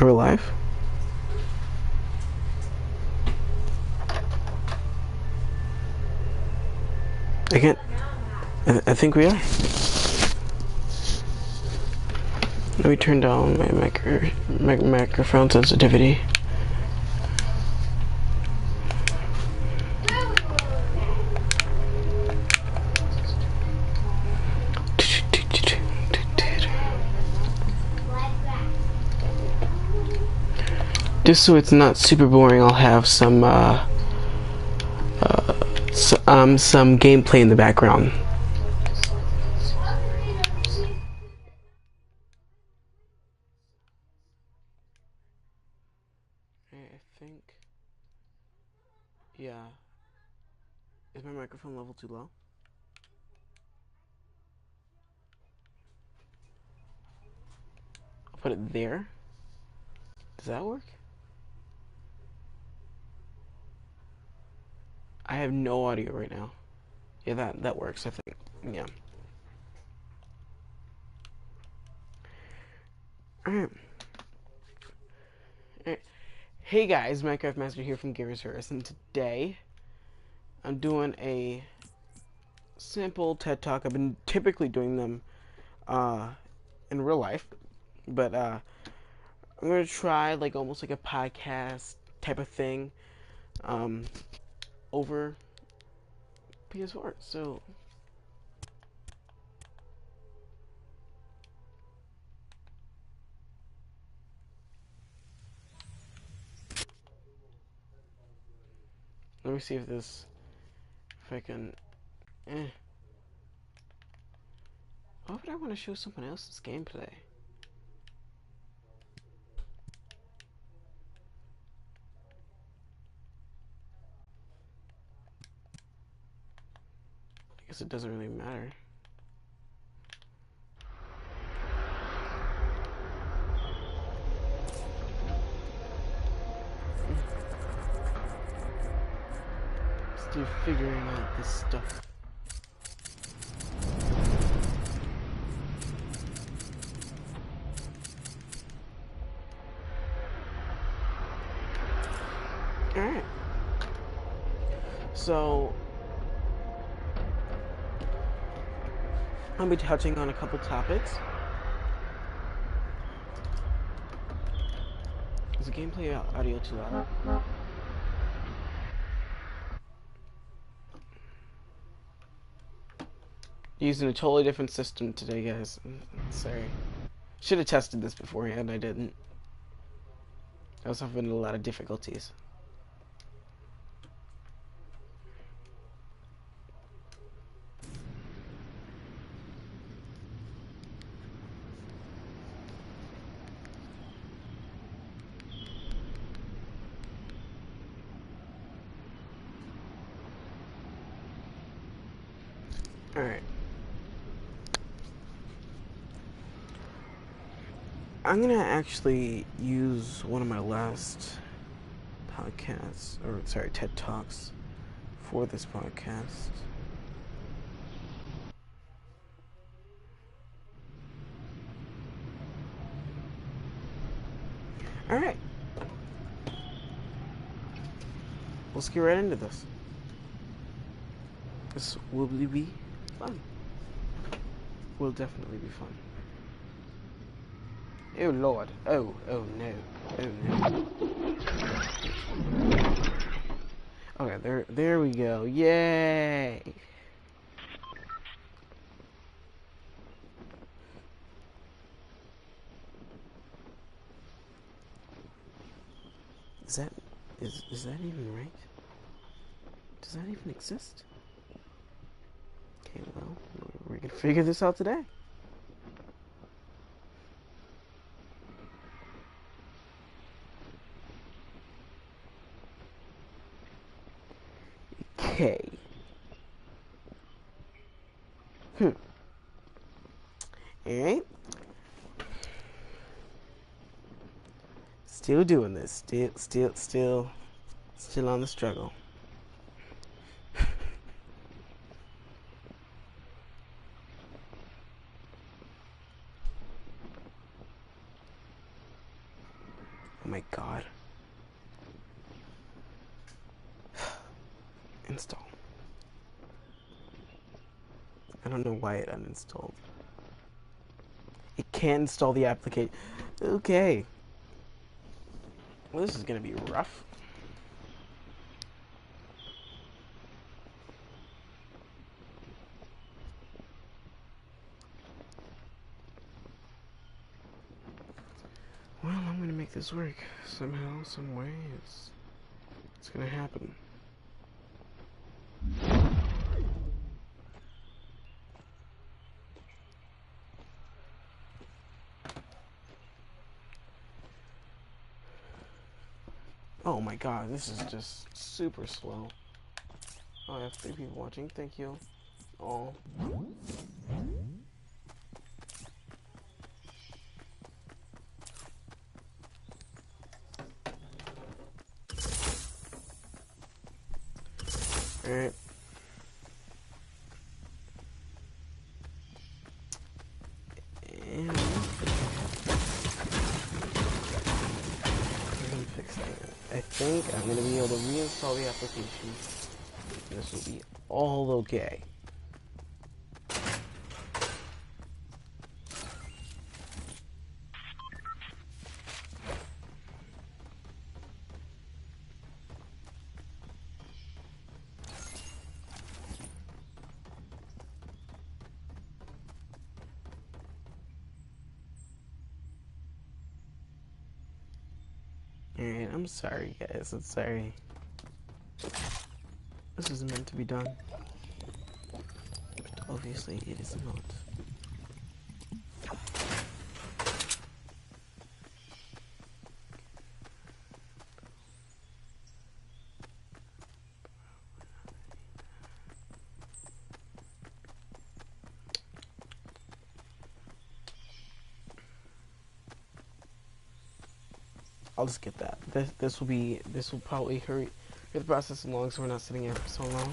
Are we live? I can't. I think we are. Let me turn down my microphone sensitivity. Just so it's not super boring, I'll have some gameplay in the background. I think, yeah. Is my microphone level too low? I'll put it there. Does that work? I have no audio right now. Yeah, that works, I think. Yeah. Alright. Hey guys, Minecraft Master here from Gears Earth, and today I'm doing a simple TED Talk. I've been typically doing them in real life, but I'm gonna try like almost like a podcast type of thing over PS4. So let me see if I can. Why would I want to show someone else's gameplay? I guess it doesn't really matter. Still figuring out this stuff. Alright. So I'll be touching on a couple topics. Is the gameplay audio too loud? Using a totally different system today, guys. Sorry. Should have tested this beforehand. I didn't. I was having a lot of difficulties. Alright. I'm gonna actually use one of my last podcasts, or sorry, TED Talks for this podcast. Alright. Let's get right into this. This will be fun. Will definitely be fun. Oh lord. Oh no. Oh no. Okay, there we go. Yay! Is that even right? Does that even exist? Okay, well, we're gonna figure this out today. Okay. Alright. Still doing this. Still on the struggle. my god. Install. I don't know why it uninstalled. It can't install the application. Okay. Well, this is gonna be rough. Well, I'm gonna make this work somehow, some way. It's gonna happen. Oh my god, this is just super slow. Oh, I have 3 people watching. Thank you. Oh. Alright. And I'm fixing it. I think I'm going to be able to reinstall the application. This will be all okay. Alright, I'm sorry guys, I'm sorry. This is meant to be done. But obviously it is not. I'll just get that. This will probably hurry the process along, so we're not sitting here for so long.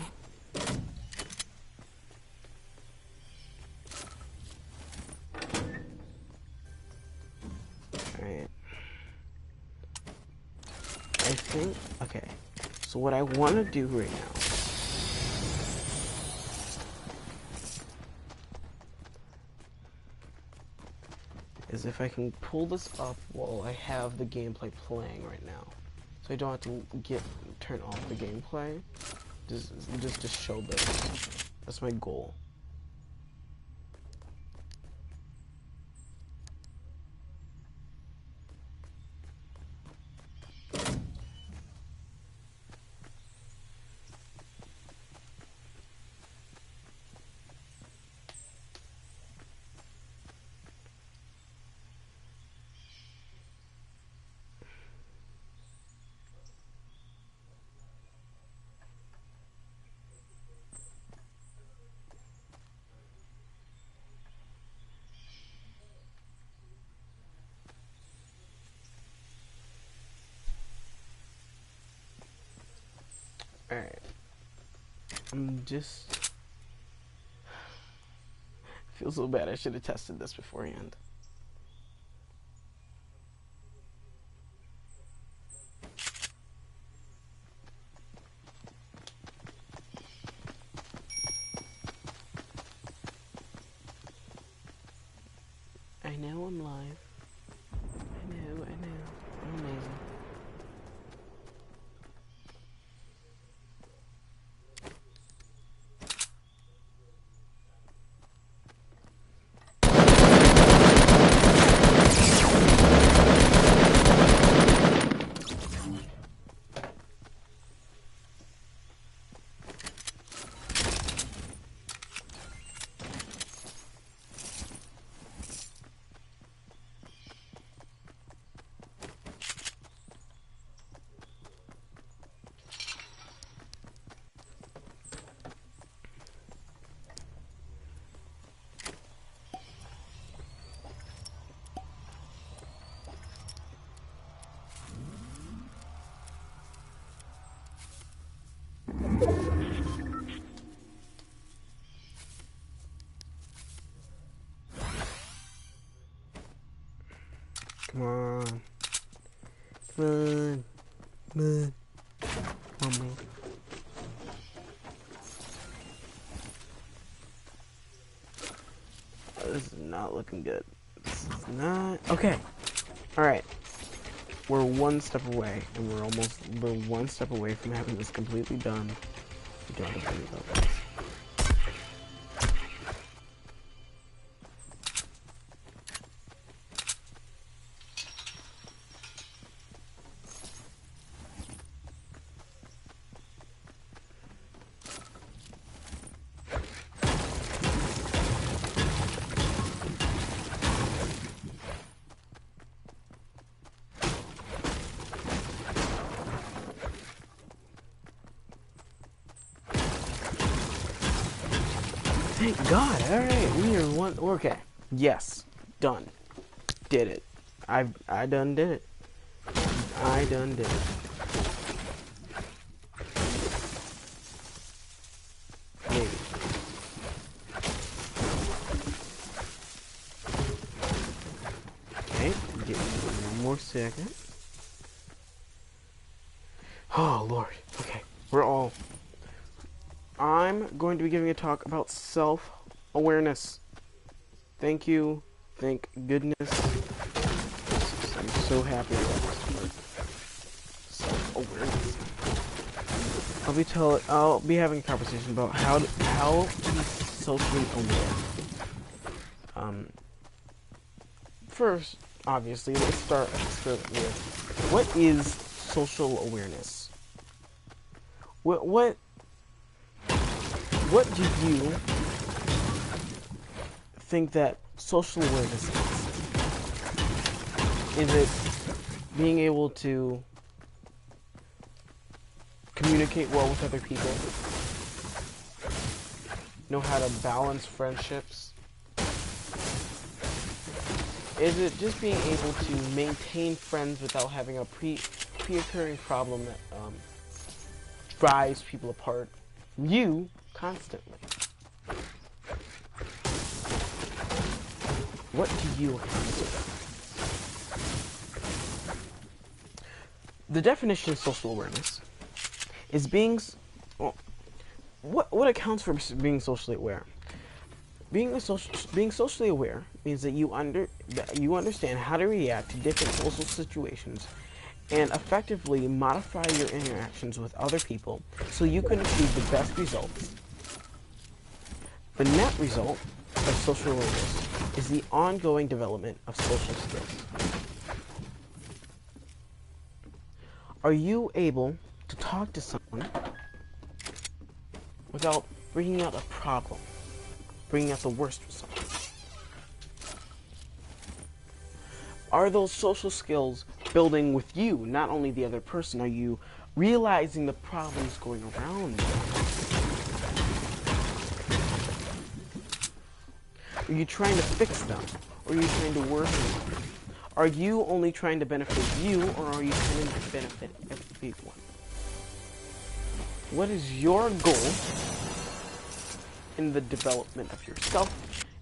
Alright. I think, okay. So what I want to do right now is if I can pull this up while I have the gameplay playing right now. So I don't have to turn off the gameplay. Just to show this. That's my goal. Alright. I'm just... I feel so bad. I should have tested this beforehand. I know I'm live. I know. I'm amazing. Come on. Run. Run. Oh, man. This is not looking good. This is not... Okay. Alright. We're one step away, and we're one step away from having this completely done. We don't have to worry about this. Thank God. Alright, we are one. Okay. Yes. Done. Did it. I done did it. I done did it. Maybe. Okay. Give me one more second. Oh, Lord. Okay. I'm going to be giving a talk about self-awareness. Thank you. Thank goodness. I'm so happy about this part. Self-awareness. I'll be having a conversation about how to be socially aware. First, obviously, let's start with what is social awareness? What do you think that social awareness is? Is it being able to communicate well with other people? Know how to balance friendships? Is it just being able to maintain friends without having a reoccurring problem that drives people apart from you constantly? What do you have? The definition of social awareness is being... Well, what accounts for being socially aware? Being socially aware means that you understand how to react to different social situations and effectively modify your interactions with other people so you can achieve the best results. The net result of social awareness is the ongoing development of social skills. Are you able to talk to someone without bringing out a problem, bringing out the worst results? Are those social skills building with you, not only the other person? Are you realizing the problems going around you? Are you trying to fix them? Or are you trying to worsen them? Are you only trying to benefit you, or are you trying to benefit everyone? What is your goal in the development of yourself,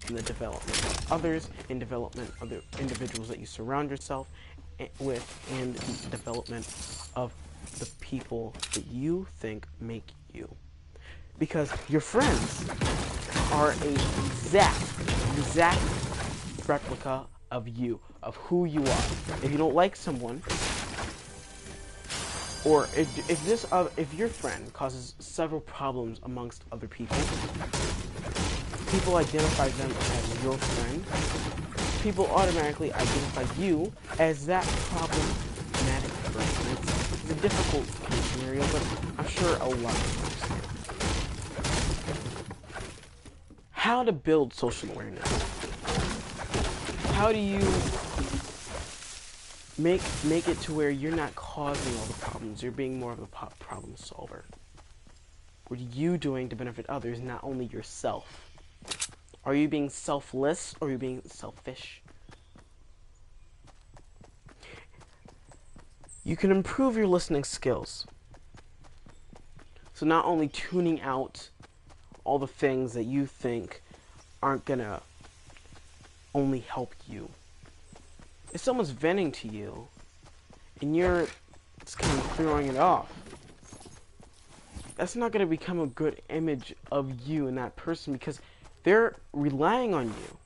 in the development of others, in development of the individuals that you surround yourself with, and the development of the people that you think make you? Because your friends are an exact replica of you, of who you are. If you don't like someone, or if your friend causes several problems amongst other people, people identify them as your friend. People automatically identify you as that problematic person. It's a difficult scenario, but I'm sure a lot of you understand. How to build social awareness? How do you make it to where you're not causing all the problems, you're being more of a problem solver? What are you doing to benefit others, not only yourself? Are you being selfless, or are you being selfish? You can improve your listening skills. So not only tuning out all the things that you think aren't gonna only help you. If someone's venting to you and you're just kind of throwing it off, that's not going to become a good image of you and that person, because they're relying on you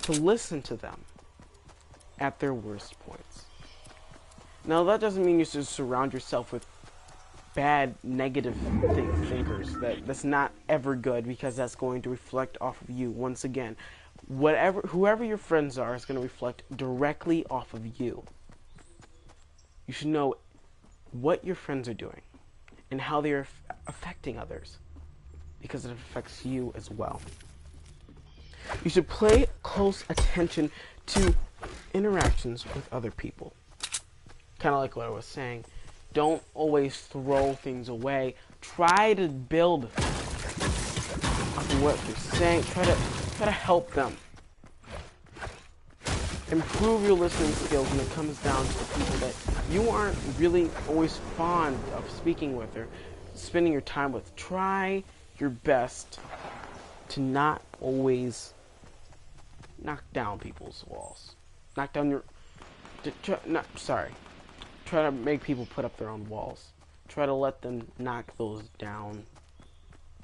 to listen to them at their worst points. Now, that doesn't mean you should surround yourself with bad, negative thinkers. That's not ever good, because that's going to reflect off of you. Once again, whoever your friends are is going to reflect directly off of you. You should know what your friends are doing and how they are affecting others, because it affects you as well. You should pay close attention to interactions with other people. Kind of like what I was saying. Don't always throw things away. Try to build off of what they're saying. Try to help them. Improve your listening skills when it comes down to the people that you aren't really always fond of speaking with or spending your time with. Try your best to not always knock down people's walls. Knock down your... Try to make people put up their own walls. Try to let them knock those down.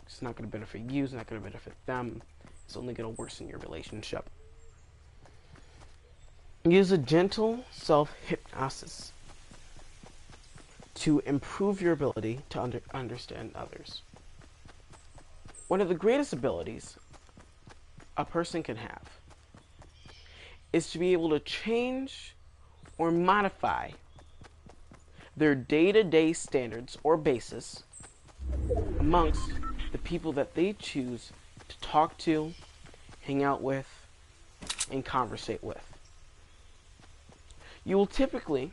It's not going to benefit you. It's not going to benefit them. It's only going to worsen your relationship. Use a gentle self-hypnosis to improve your ability to understand others. One of the greatest abilities a person can have is to be able to change or modify their day-to-day standards or basis amongst the people that they choose to talk to, hang out with, and conversate with. You will typically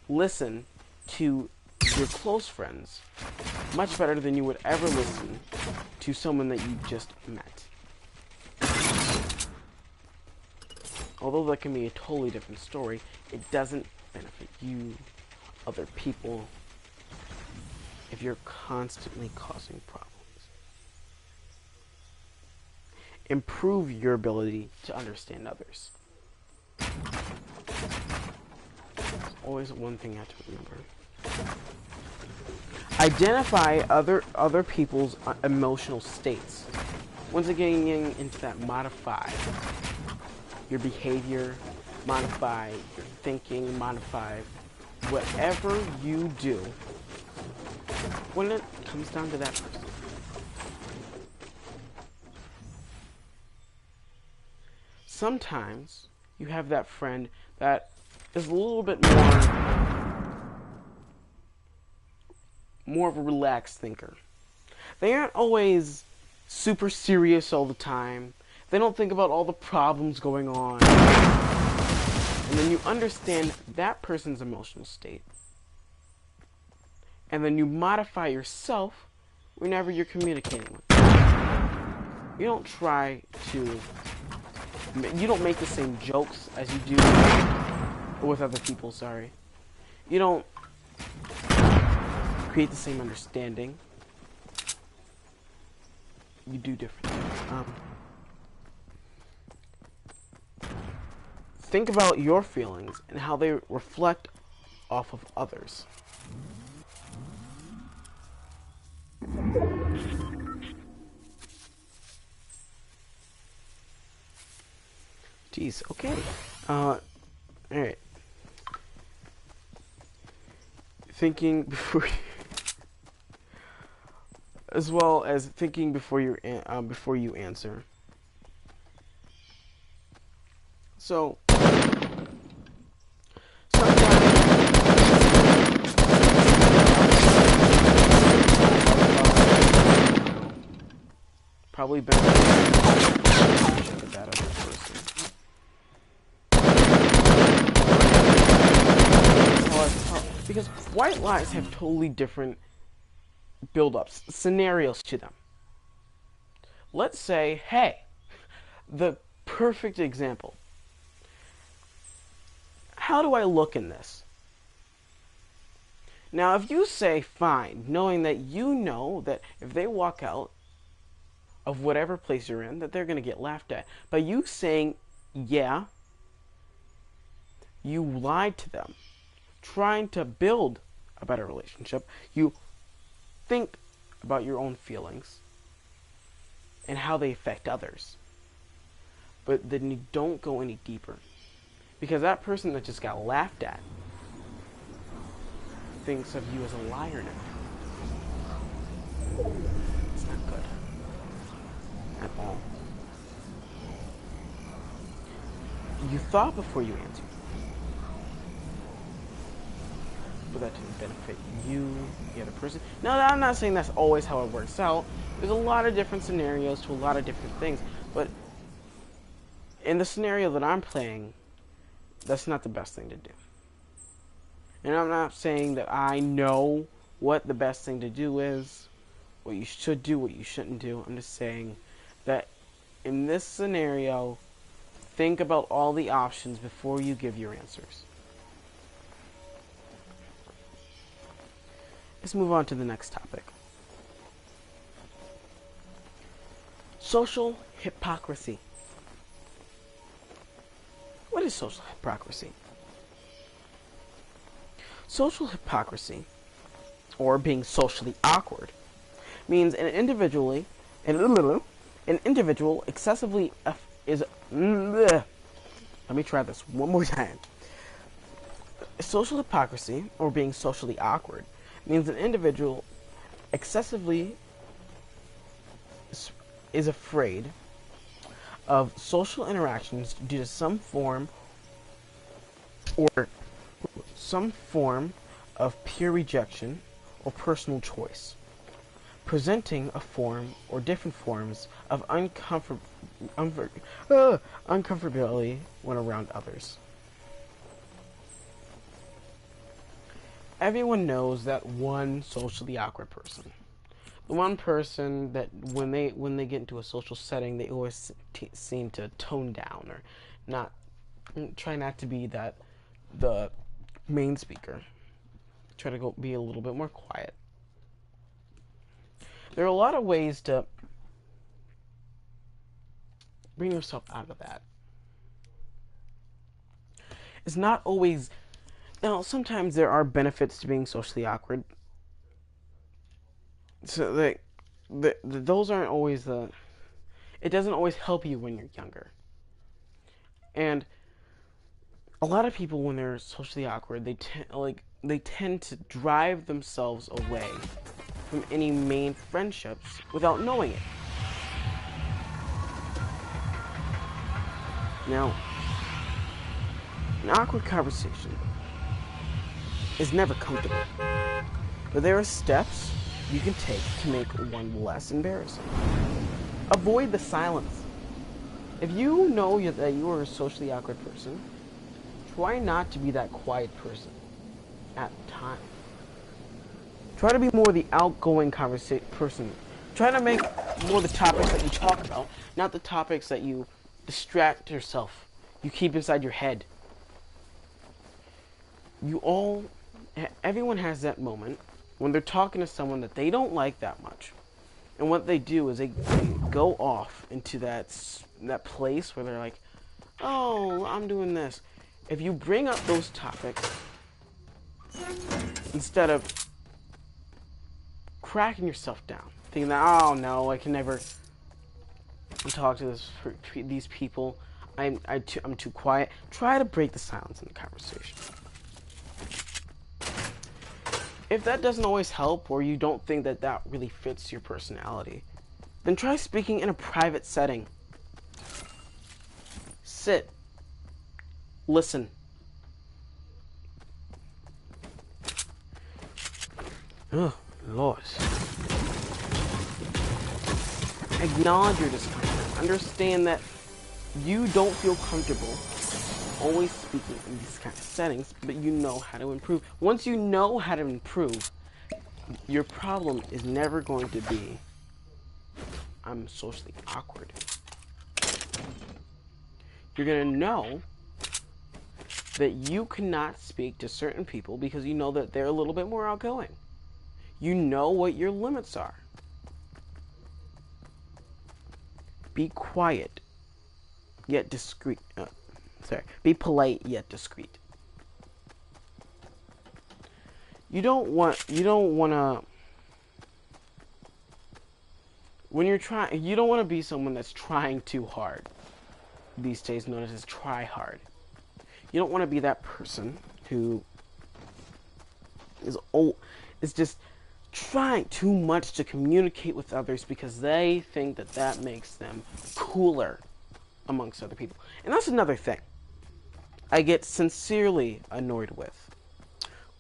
listen to your close friends much better than you would ever listen to someone that you just met. Although that can be a totally different story, it doesn't benefit you, other people, if you're constantly causing problems. Improve your ability to understand others. Always one thing I have to remember. Identify other people's emotional states. Once again, getting into that, modify your behavior, modify your thinking, modify whatever you do when it comes down to that person. Sometimes you have that friend that is a little bit more of a relaxed thinker. They aren't always super serious all the time. They don't think about all the problems going on. And then you understand that person's emotional state. And then you modify yourself whenever you're communicating with them. You don't try to... You don't make the same jokes as you do with other people, sorry. You don't create the same understanding. You do different things. Think about your feelings and how they reflect off of others. Jeez, okay. Alright. Thinking before as well as thinking before you answer. So probably better with that other person. Because white lies have totally different build-ups, scenarios to them. Let's say, hey, the perfect example. How do I look in this? Now, if you say fine, knowing that you know that if they walk out of whatever place you're in, that they're going to get laughed at. By you saying, yeah, you lied to them. trying to build a better relationship, you think about your own feelings and how they affect others. But then you don't go any deeper. Because that person that just got laughed at thinks of you as a liar now. It's not good. At all. You thought before you answered. But that didn't benefit you, the other person. Now, I'm not saying that's always how it works out. There's a lot of different scenarios to a lot of different things. But in the scenario that I'm playing, that's not the best thing to do. And I'm not saying that I know what the best thing to do is, what you should do, what you shouldn't do. I'm just saying that in this scenario, think about all the options before you give your answers. Let's move on to the next topic. Social hypocrisy. What is social hypocrisy? Social hypocrisy, or being socially awkward, means an individual excessively is. Let me try this one more time. Social hypocrisy, or being socially awkward, means an individual excessively is afraid of social interactions due to some form of peer rejection or personal choice, presenting a form or different forms of uncomfortability when around others. Everyone knows that one socially awkward person. The one person that when they get into a social setting, they always seem to tone down or try not to be the main speaker. Try to be a little bit more quiet. There are a lot of ways to bring yourself out of that. It's not always. Now, sometimes there are benefits to being socially awkward. So those aren't always it doesn't always help you when you're younger. And a lot of people, when they're socially awkward, they tend to drive themselves away from any main friendships without knowing it. Now, an awkward conversation is never comfortable, but there are steps you can take to make one less embarrassing. Avoid the silence. If you know that you are a socially awkward person, try not to be that quiet person at the time. Try to be more the outgoing person. Try to make more the topics that you talk about, not the topics that you distract yourself, you keep inside your head. Everyone has that moment when they're talking to someone that they don't like that much. And what they do is they go off into that place where they're like, oh, I'm doing this. If you bring up those topics, instead of cracking yourself down, thinking that, oh no, I can never talk to these people, I'm too quiet, try to break the silence in the conversation. If that doesn't always help, or you don't think that really fits your personality, then try speaking in a private setting. Sit. Listen. Oh, Lord. Acknowledge your discomfort. Understand that you don't feel comfortable always speaking in these kind of settings, but you know how to improve. Once you know how to improve, your problem is never going to be, I'm socially awkward. You're going to know that you cannot speak to certain people because you know that they're a little bit more outgoing. You know what your limits are. Be quiet, yet discreet. Be polite, yet discreet. you don't want to, when you're trying, you don't want to be someone that's trying too hard. These days known as try hard. You don't want to be that person who is just trying too much to communicate with others because they think that that makes them cooler amongst other people. And that's another thing I get sincerely annoyed with.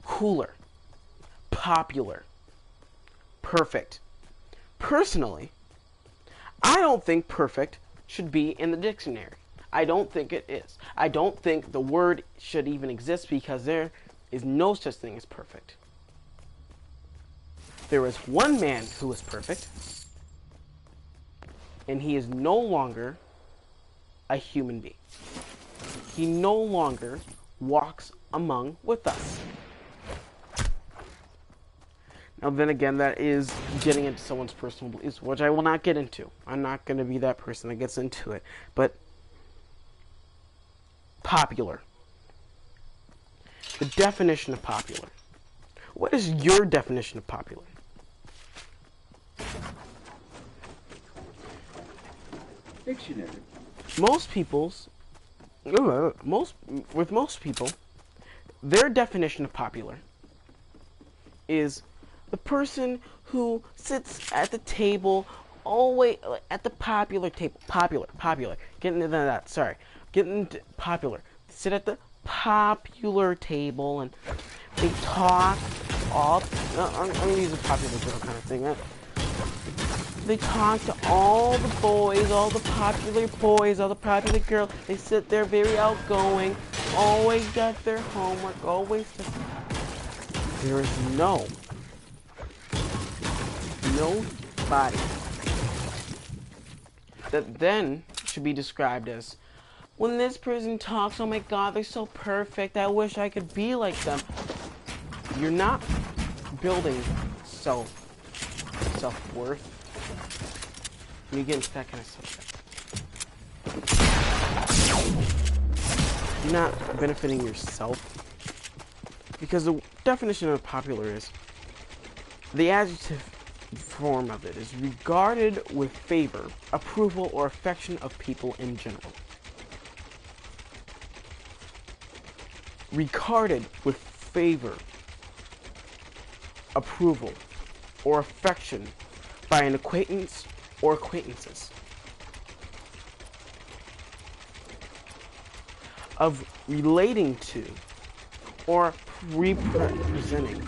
Cooler, popular, perfect. Personally, I don't think perfect should be in the dictionary. I don't think it is. I don't think the word should even exist because there is no such thing as perfect. There was one man who was perfect, and he is no longer a human being. He no longer walks among with us. Now then again, that is getting into someone's personal beliefs, which I will not get into. I'm not going to be that person that gets into it. But popular. The definition of popular. What is your definition of popular? Dictionary. Most people, their definition of popular is the person who sits at the table, always at the popular table. Popular. Getting into that. Sorry, getting into popular. Sit at the popular table and they talk. I'm gonna use a popular girl kind of thing. Right? They talk to all the boys, all the popular boys, all the popular girls. They sit there very outgoing, always got their homework, always just... There is nobody that then should be described as, when this person talks, oh my god, they're so perfect, I wish I could be like them. You're not building self-worth. When you get into that kind of stuff, you're not benefiting yourself. Because the definition of popular is, the adjective form of it is regarded with favor, approval, or affection of people in general. Regarded with favor, approval, or affection by an acquaintance or acquaintances. Of relating to or representing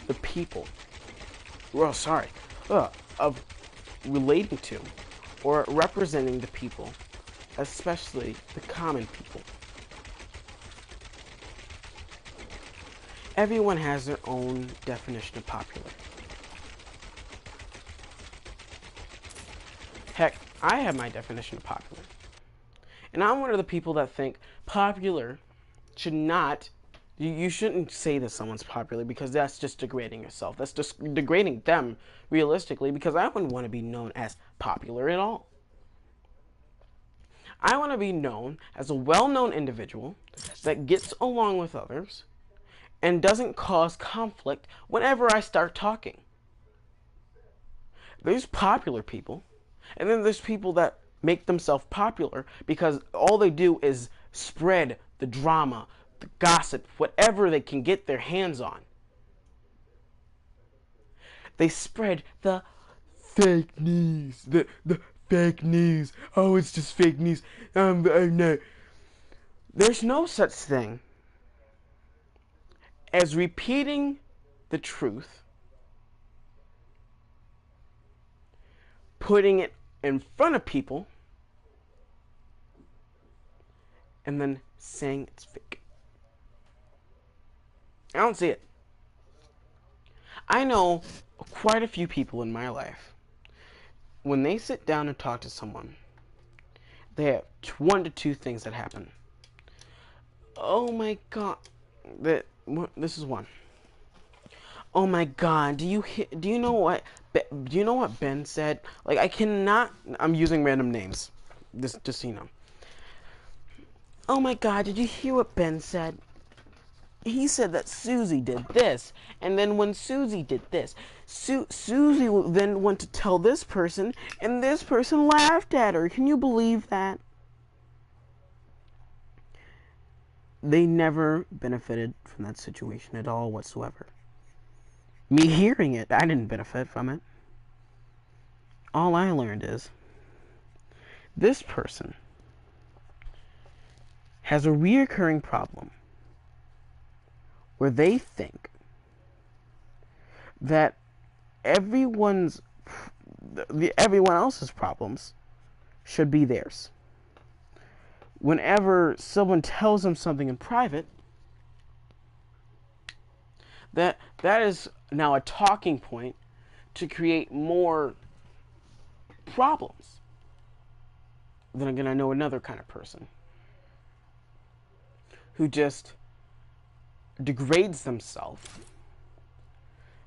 the people. Of relating to or representing the people, especially the common people. Everyone has their own definition of popular. Heck, I have my definition of popular. And I'm one of the people that think popular should not... You shouldn't say that someone's popular because that's just degrading yourself. That's just degrading them, realistically, because I wouldn't want to be known as popular at all. I want to be known as a well-known individual that gets along with others and doesn't cause conflict whenever I start talking. There's popular people, and then there's people that make themselves popular because all they do is spread the drama, the gossip, whatever they can get their hands on. They spread the fake news, the fake news. Oh, it's just fake news. No. There's no such thing as repeating the truth, putting it in front of people, and then saying it's fake. I don't see it. I know quite a few people in my life, when they sit down and talk to someone, they have one to two things that happen. Oh my god. This is one. Oh my god, do you know what Ben said? Like, I'm using random names. Just so you know. Oh my god, did you hear what Ben said? he said that Susie did this, and then when Susie did this, Susie then went to tell this person, and this person laughed at her. Can you believe that? They never benefited from that situation at all whatsoever. Me hearing it, I didn't benefit from it. All I learned is this person has a reoccurring problem where they think that everyone else's problems should be theirs. Whenever someone tells them something in private, that is now a talking point to create more problems. Then again, I know another kind of person who just degrades themselves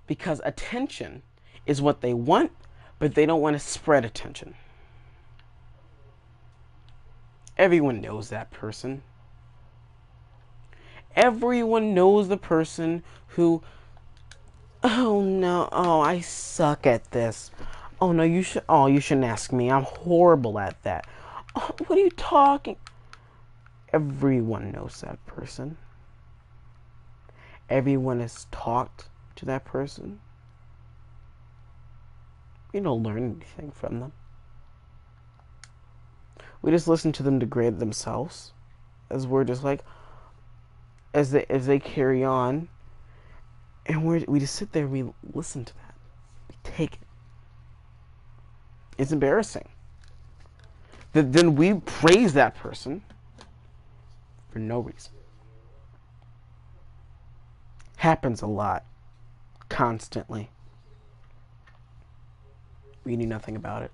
because attention is what they want, but they don't want to spread attention. Everyone knows that person. Everyone knows the person who, oh no, oh, I suck at this. Oh no, you shouldn't ask me. I'm horrible at that. Oh, what are you talking? Everyone knows that person. Everyone has talked to that person. We don't learn anything from them. We just listen to them degrade themselves, as we're just like, as they carry on, and we just sit there and we listen to that. We take it. It's embarrassing. Then we praise that person for no reason. Happens a lot, constantly. We knew nothing about it.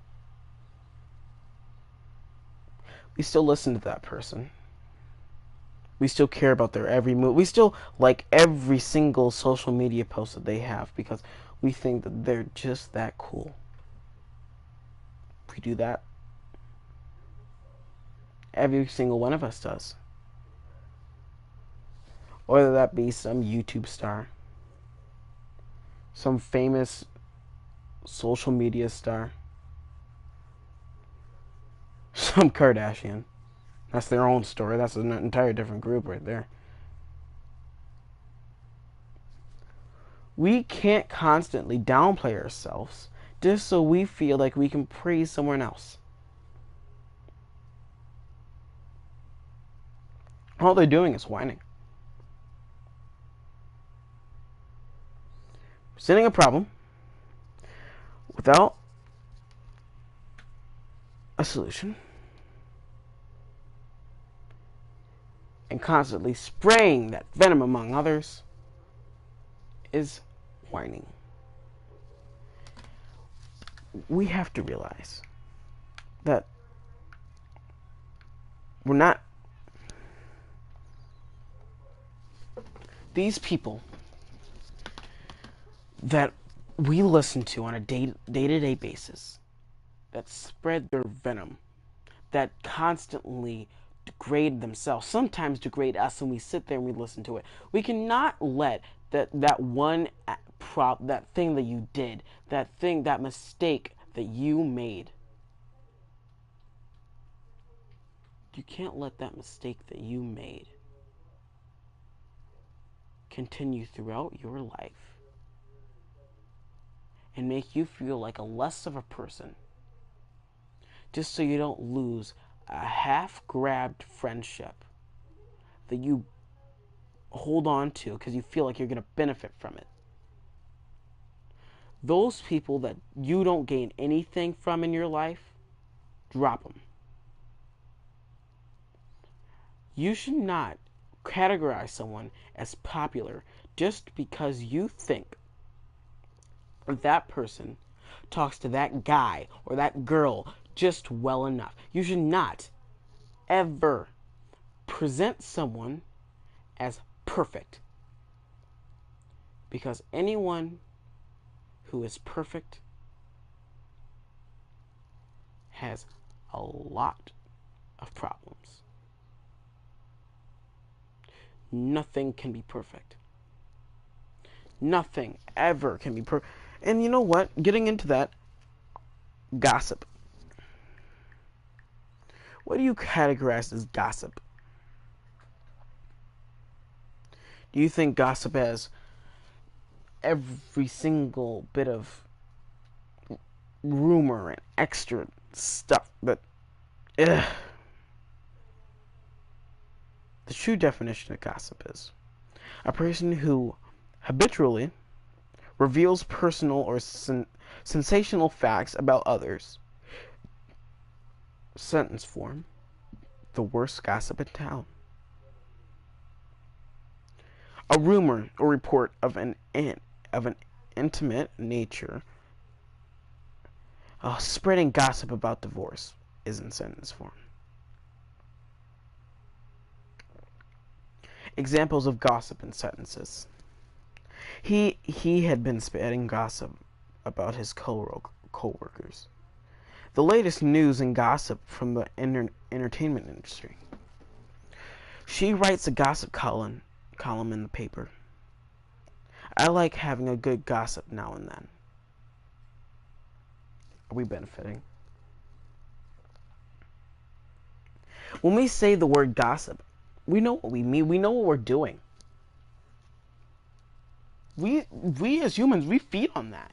We still listen to that person. We still care about their every move. We still like every single social media post that they have because we think that they're just that cool. We do that. Every single one of us does. Whether that be some YouTube star, some famous social media star, some Kardashian. That's their own story. That's an entire different group right there. We can't constantly downplay ourselves just so we feel like we can praise someone else. All they're doing is whining. Presenting a problem without a solution and constantly spraying that venom among others is whining. We have to realize that we're not these people that we listen to on a day-to-day basis that spread their venom, that constantly degrade themselves, sometimes degrade us, and we sit there and we listen to it. We cannot let that thing that you did, that mistake that you made, you can't let that mistake that you made continue throughout your life and make you feel like a less of a person just so you don't lose a half-grabbed friendship that you hold on to because you feel like you're going to benefit from it. Those people that you don't gain anything from in your life, drop them. You should not categorize someone as popular just because you think that person talks to that guy or that girl just well enough. You should not ever present someone as perfect, because anyone who is perfect has a lot of problems. Nothing can be perfect. Nothing ever can be perfect. And you know what? Getting into that, gossip. What do you categorize as gossip? Do you think gossip has every single bit of rumor and extra stuff that... Ugh. The true definition of gossip is a person who habitually reveals personal or sensational facts about others. Sentence form: the worst gossip in town. A rumor or report of an intimate nature, spreading gossip about divorce, is in sentence form. Examples of gossip in sentences: He had been spreading gossip about his co-workers. The latest news and gossip from the entertainment industry. She writes a gossip column in the paper. I like having a good gossip now and then. Are we benefiting? When we say the word gossip, we know what we mean. We know what we're doing. We as humans, we feed on that.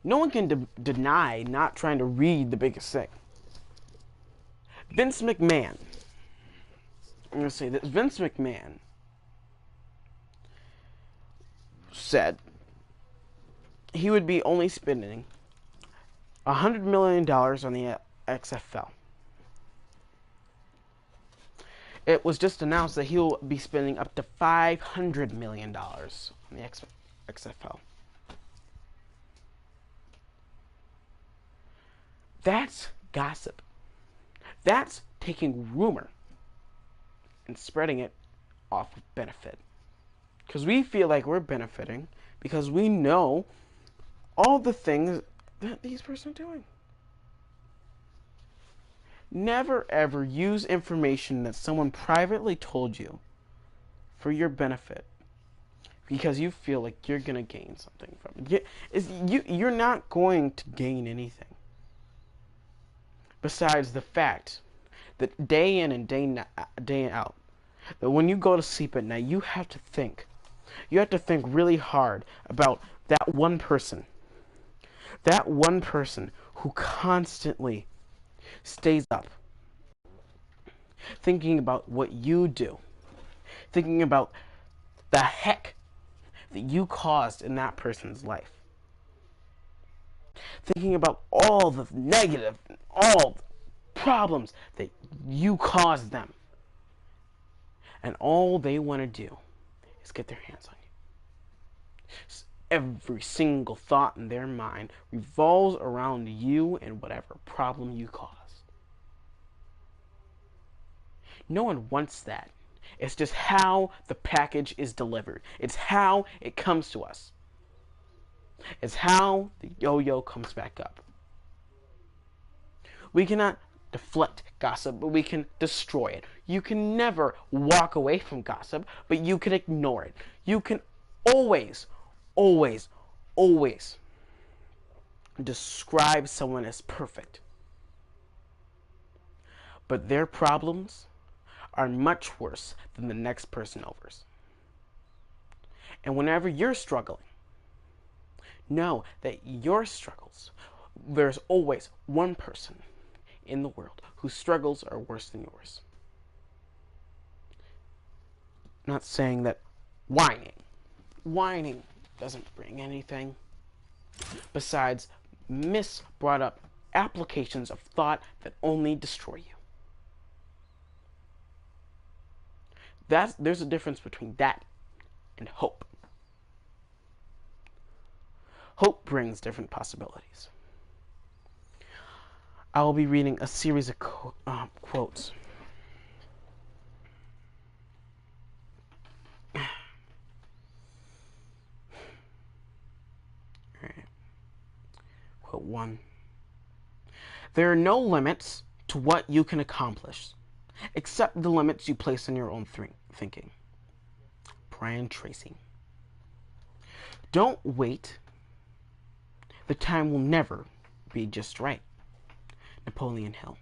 No one can deny not trying to read the biggest thing. Vince McMahon. I'm going to say that Vince McMahon said he would be only spending $100 million on the XFL. It was just announced that he'll be spending up to $500 million on the XFL. That's gossip. That's taking rumor and spreading it off of benefit. Because we feel like we're benefiting because we know all the things that these persons are doing. Never ever use information that someone privately told you for your benefit because you feel like you're going to gain something from it. You're not going to gain anything besides the fact that day in and day out, that when you go to sleep at night, you have to think. You have to think really hard about that one person. That one person who constantly stays up, thinking about what you do, thinking about the heck that you caused in that person's life, thinking about all the negative, all the problems that you caused them, and all they want to do is get their hands on you. Every single thought in their mind revolves around you and whatever problem you caused. No one wants that. It's just how the package is delivered. It's how it comes to us. It's how the yo-yo comes back up. We cannot deflect gossip, but we can destroy it. You can never walk away from gossip, but you can ignore it. You can always describe someone as perfect. But their problems are much worse than the next person over's. And whenever you're struggling, know that your struggles, there's always one person in the world whose struggles are worse than yours. Not saying that whining doesn't bring anything besides brought up applications of thought that only destroy you. There's a difference between that and hope. Hope brings different possibilities. I will be reading a series of quotes. Quote 1. There are no limits to what you can accomplish. Accept the limits you place on your own thinking. Brian Tracy. Don't wait. The time will never be just right. Napoleon Hill.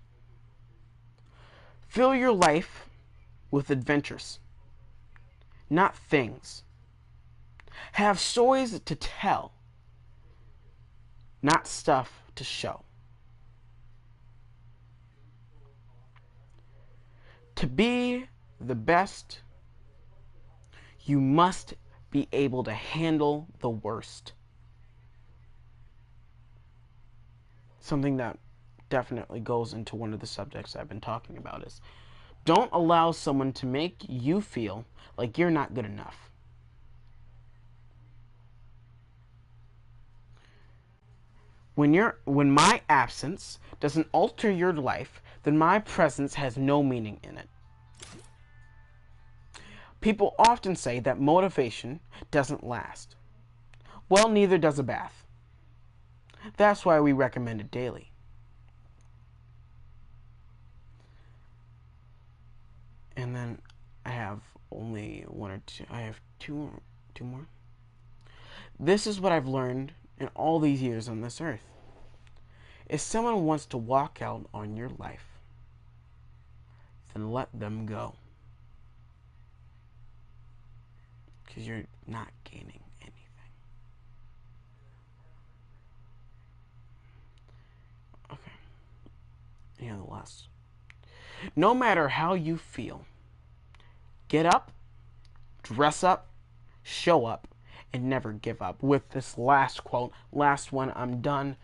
Fill your life with adventures, not things. Have stories to tell, not stuff to show. To be the best, you must be able to handle the worst. Something that definitely goes into one of the subjects I've been talking about is don't allow someone to make you feel like you're not good enough. When my absence doesn't alter your life, then my presence has no meaning in it. People often say that motivation doesn't last. Well, neither does a bath. That's why we recommend it daily. And then I have only one or two. I have two more. This is what I've learned in all these years on this earth. If someone wants to walk out on your life, then let them go. Because you're not gaining anything. Okay. And the last. No matter how you feel, get up, dress up, show up, and never give up. With this last quote, last one, I'm done.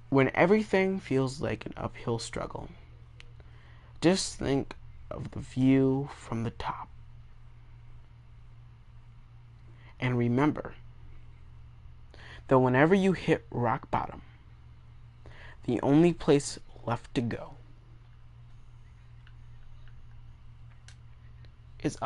When everything feels like an uphill struggle, just think of the view from the top. And remember that whenever you hit rock bottom, the only place left to go